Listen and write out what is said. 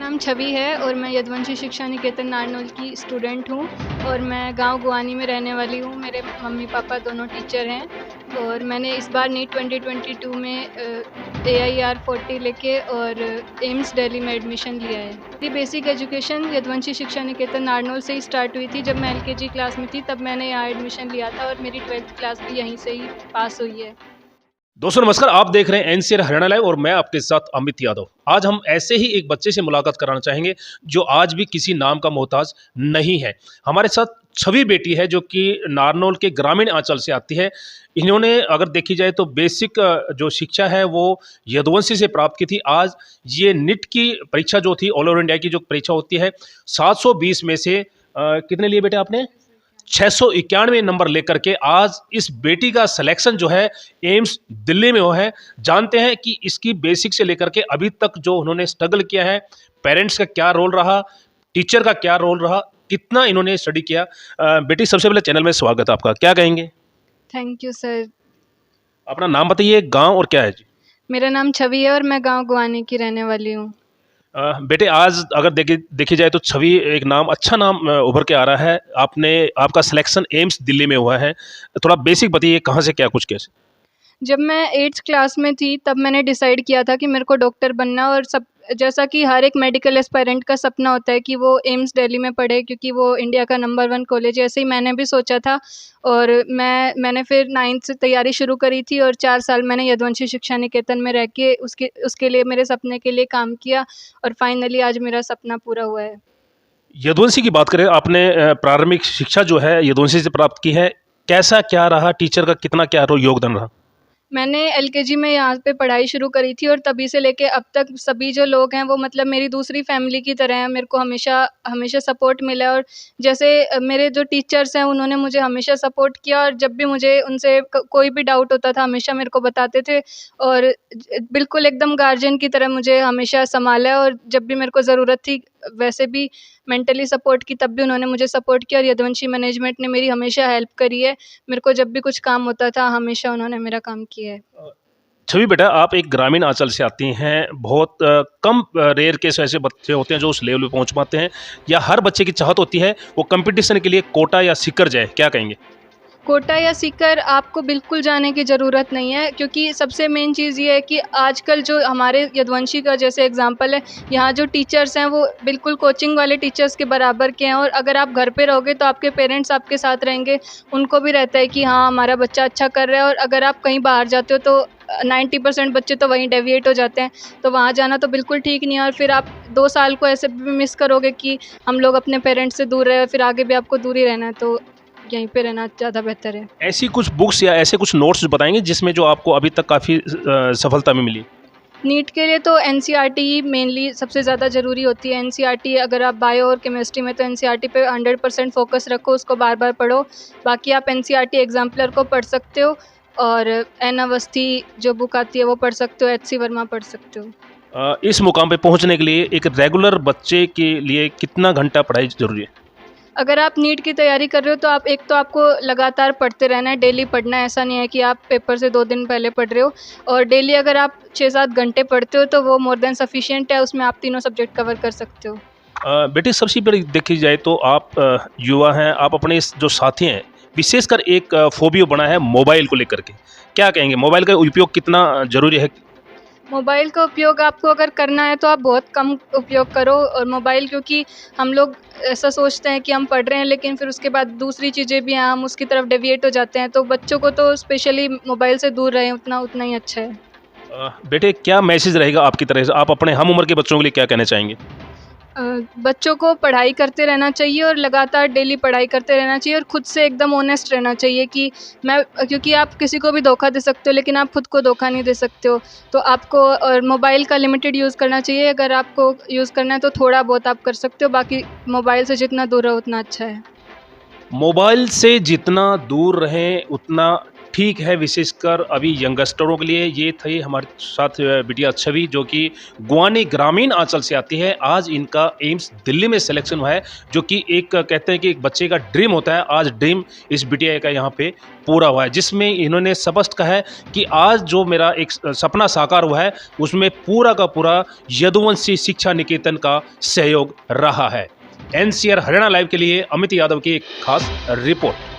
नाम छवि है और मैं यदुवंशी शिक्षा निकेतन नारनौल की स्टूडेंट हूँ और मैं गांव गुआनी में रहने वाली हूँ। मेरे मम्मी पापा दोनों टीचर हैं और मैंने इस बार नीट 2022 में AIR 40 लेके और एम्स दिल्ली में एडमिशन लिया है। मेरी बेसिक एजुकेशन यदुवंशी शिक्षा निकेतन नारनौल से ही स्टार्ट हुई थी। जब मैं LKG क्लास में थी तब मैंने यहाँ एडमिशन लिया था और मेरी 12th क्लास भी यहीं से ही पास हुई है। दोस्तों नमस्कार, आप देख रहे हैं एनसीआर हरियाणा लाइव और मैं आपके साथ अमित यादव। आज हम ऐसे ही एक बच्चे से मुलाकात कराना चाहेंगे जो आज भी किसी नाम का मोहताज नहीं है। हमारे साथ छवि बेटी है जो कि नारनौल के ग्रामीण अंचल से आती है। इन्होंने अगर देखी जाए तो बेसिक जो शिक्षा है वो यदुवंशी से प्राप्त की थी। आज ये नीट की परीक्षा जो थी, ऑल ओवर इंडिया की जो परीक्षा होती है, 720 में से कितने लिए बेटे आपने? 691 नंबर लेकर के आज इस बेटी का सिलेक्शन जो है एम्स दिल्ली में हुआ है। जानते हैं कि इसकी बेसिक से लेकर के अभी तक जो उन्होंने स्ट्रगल किया है, पेरेंट्स का क्या रोल रहा, टीचर का क्या रोल रहा, कितना इन्होंने स्टडी किया। बेटी सबसे पहले चैनल में स्वागत है आपका, क्या कहेंगे? Thank you sir. अपना नाम बताइए, गांव और क्या है जी? मेरा नाम छवि है और मैं गांव गुआनी की रहने वाली हूँ। बेटे आज अगर देखी जाए तो छवि एक नाम, अच्छा नाम उभर के आ रहा है। आपका सिलेक्शन एम्स दिल्ली में हुआ है। थोड़ा बेसिक बताइए, कहाँ से क्या कुछ कैसे? जब मैं 8th क्लास में थी तब मैंने डिसाइड किया था कि मेरे को डॉक्टर बनना और सब जैसा कि हर एक मेडिकल एस्पायरेंट का सपना होता है कि वो एम्स दिल्ली में पढ़े क्योंकि वो इंडिया का नंबर 1 कॉलेज है। ऐसे ही मैंने भी सोचा था और मैंने फिर 9th से तैयारी शुरू करी थी और 4 साल मैंने यदुवंशी शिक्षा निकेतन में रह के उसके लिए, मेरे सपने के लिए काम किया और फाइनली आज मेरा सपना पूरा हुआ है। यदुवंशी की बात करें, आपने प्रारंभिक शिक्षा जो है यदुवंशी से प्राप्त की है। कैसा क्या रहा, टीचर का कितना क्या योगदान रहा? मैंने LKG में यहाँ पे पढ़ाई शुरू करी थी और तभी से लेके अब तक सभी जो लोग हैं वो मतलब मेरी दूसरी फैमिली की तरह हैं। मेरे को हमेशा हमेशा सपोर्ट मिला है और जैसे मेरे जो टीचर्स हैं उन्होंने मुझे हमेशा सपोर्ट किया और जब भी मुझे उनसे कोई भी डाउट होता था हमेशा मेरे को बताते थे और बिल्कुल एकदम गार्जियन की तरह मुझे हमेशा संभाला है और जब भी मेरे को ज़रूरत थी वैसे भी मेंटली सपोर्ट की तब भी उन्होंने मुझे सपोर्ट किया और यदुवंशी मैनेजमेंट ने मेरी हमेशा हेल्प करी है। मेरे को जब भी कुछ काम होता था हमेशा उन्होंने मेरा काम किया है। छवि बेटा, आप एक ग्रामीण अंचल से आती हैं। बहुत कम रेयर केस ऐसे बच्चे होते हैं जो उस लेवल पे पहुंच पाते हैं, या हर बच्चे की चाहत होती है वो कंपटीशन के लिए कोटा या सीकर जाए, क्या कहेंगे? कोटा या सीकर आपको बिल्कुल जाने की ज़रूरत नहीं है क्योंकि सबसे मेन चीज़ ये है कि आजकल जो हमारे यदुवंशी का जैसे एग्जांपल है, यहाँ जो टीचर्स हैं वो बिल्कुल कोचिंग वाले टीचर्स के बराबर के हैं और अगर आप घर पे रहोगे तो आपके पेरेंट्स आपके साथ रहेंगे। उनको भी रहता है कि हाँ हमारा बच्चा अच्छा कर रहा है और अगर आप कहीं बाहर जाते हो तो 90% बच्चे तो वहीं डेविएट हो जाते हैं, तो वहाँ जाना तो बिल्कुल ठीक नहीं है और फिर आप 2 साल को ऐसे भी मिस करोगे कि हम लोग अपने पेरेंट्स से दूर रहे, फिर आगे भी आपको दूर ही रहना है, तो यहीं पे रहना ज़्यादा बेहतर है। ऐसी कुछ बुक्स या ऐसे कुछ नोट्स बताएंगे जिसमें जो आपको अभी तक काफ़ी सफलता में मिली? नीट के लिए तो NCERT ही मेनली सबसे ज़्यादा ज़रूरी होती है। NCERT अगर आप बायो और केमिस्ट्री में तो NCERT पे 100% फोकस रखो, उसको बार-बार पढ़ो। बाकी आप NCERT एग्जाम्पलर को पढ़ सकते हो और एन अवस्थी जो बुक आती है वो पढ़ सकते हो, HC वर्मा पढ़ सकते हो। इस मुकाम पे पहुंचने के लिए एक रेगुलर बच्चे के लिए कितना घंटा पढ़ाई जरूरी है? अगर आप नीट की तैयारी कर रहे हो तो आपको लगातार पढ़ते रहना है, डेली पढ़ना है। ऐसा नहीं है कि आप पेपर से 2 दिन पहले पढ़ रहे हो और डेली अगर आप 6-7 घंटे पढ़ते हो तो वो मोर देन सफिशिएंट है, उसमें आप तीनों सब्जेक्ट कवर कर सकते हो। बेटी सबसे पहले देखी जाए तो आप युवा हैं, आप अपने जो साथी हैं, विशेषकर एक फोबियो बना है मोबाइल को लेकर के, क्या कहेंगे? मोबाइल का उपयोग कितना जरूरी है? मोबाइल का उपयोग आपको अगर करना है तो आप बहुत कम उपयोग करो और मोबाइल, क्योंकि हम लोग ऐसा सोचते हैं कि हम पढ़ रहे हैं लेकिन फिर उसके बाद दूसरी चीज़ें भी हैं, हम उसकी तरफ डेविएट हो जाते हैं, तो बच्चों को तो स्पेशली मोबाइल से दूर रहें, उतना ही अच्छा है। बेटे क्या मैसेज रहेगा आपकी तरह से, आप अपने हम उम्र के बच्चों के लिए क्या कहना चाहेंगे? बच्चों को पढ़ाई करते रहना चाहिए और लगातार डेली पढ़ाई करते रहना चाहिए और खुद से एकदम ऑनेस्ट रहना चाहिए कि क्योंकि आप किसी को भी धोखा दे सकते हो लेकिन आप खुद को धोखा नहीं दे सकते हो। तो आपको और मोबाइल का लिमिटेड यूज़ करना चाहिए। अगर आपको यूज़ करना है तो थोड़ा बहुत आप कर सकते हो, बाकी मोबाइल से जितना दूर रहो उतना अच्छा है। मोबाइल से जितना दूर रहें उतना ठीक है, विशेषकर अभी यंगस्टरों के लिए। ये थे हमारे साथ बिटिया छवि, जो कि गुआनी ग्रामीण अंचल से आती है। आज इनका एम्स दिल्ली में सिलेक्शन हुआ है, जो कि एक कहते हैं कि एक बच्चे का ड्रीम होता है। आज ड्रीम इस बिटिया का यहाँ पे पूरा हुआ है, जिसमें इन्होंने स्पष्ट कहा है कि आज जो मेरा एक सपना साकार हुआ है, उसमें पूरा का पूरा यदुवंशी शिक्षा निकेतन का सहयोग रहा है। एनसीआर हरियाणा लाइव के लिए अमित यादव की एक खास रिपोर्ट।